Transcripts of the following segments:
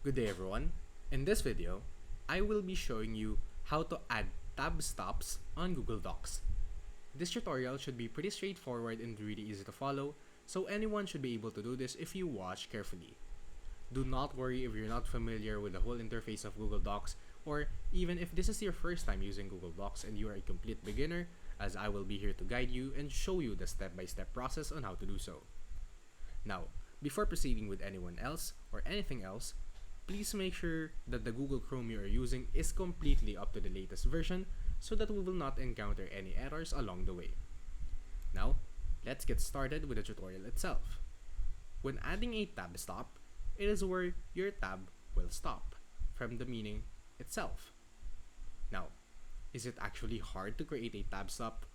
Good day everyone. In this video, I will be showing you how to add tab stops on Google Docs. This tutorial should be pretty straightforward and really easy to follow, so anyone should be able to do this if you watch carefully. Do not worry if you're not familiar with the whole interface of Google Docs, or even if this is your first time using Google Docs and you are a complete beginner, as I will be here to guide you and show you the step-by-step process on how to do so. Now, before proceeding with anyone else or anything else, please make sure that the Google Chrome you are using is completely up to the latest version so that we will not encounter any errors along the way. Now, let's get started with the tutorial itself. When adding a tab stop, it is where your tab will stop, from the meaning itself. Now, is it actually hard to create a tab stop?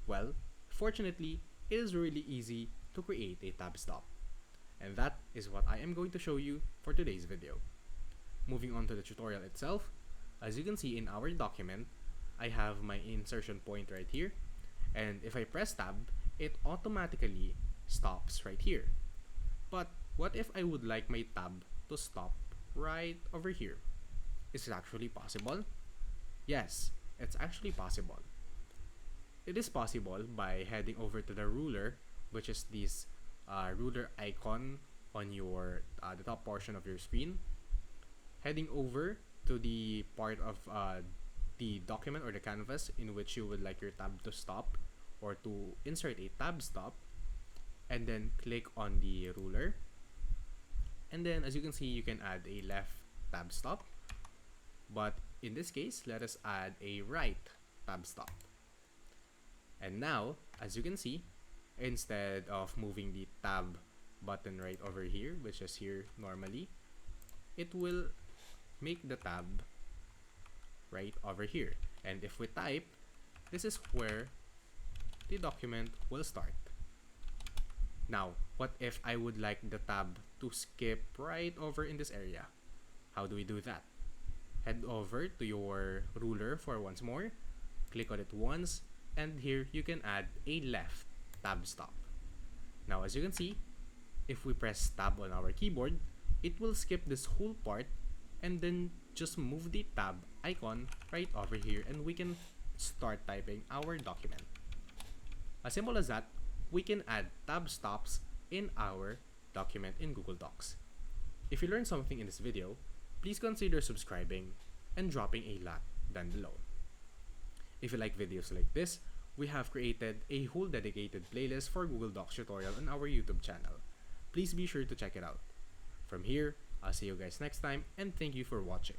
Well, fortunately, it is really easy to create a tab stop. And that is what I am going to show you for today's video. Moving on to the tutorial itself, as you can see in our document, I have my insertion point right here, and if I press tab, it automatically stops right here. But what if I would like my tab to stop right over here? Is it actually possible? Yes, it's actually possible. It is possible by heading over to the ruler, which is this ruler icon on your the top portion of your screen, heading over to the part of the document or the canvas in which you would like your tab to stop or to insert a tab stop, and then click on the ruler, and then as you can see, you can add a left tab stop, but in this case, let us add a right tab stop. And now, as you can see, instead of moving the tab button right over here, which is here normally, it will make the tab right over here. And if we type, this is where the document will start. Now, what if I would like the tab to skip right over in this area? How do we do that? Head over to your ruler for once more, click on it once, and here you can add a left tab stop. Now as you can see, if we press tab on our keyboard, it will skip this whole part and then just move the tab icon right over here and we can start typing our document. As simple as that, we can add tab stops in our document in Google Docs. If you learned something in this video, please consider subscribing and dropping a like down below. If you like videos like this, we have created a whole dedicated playlist for Google Docs tutorial on our YouTube channel. Please be sure to check it out. From here, I'll see you guys next time and thank you for watching.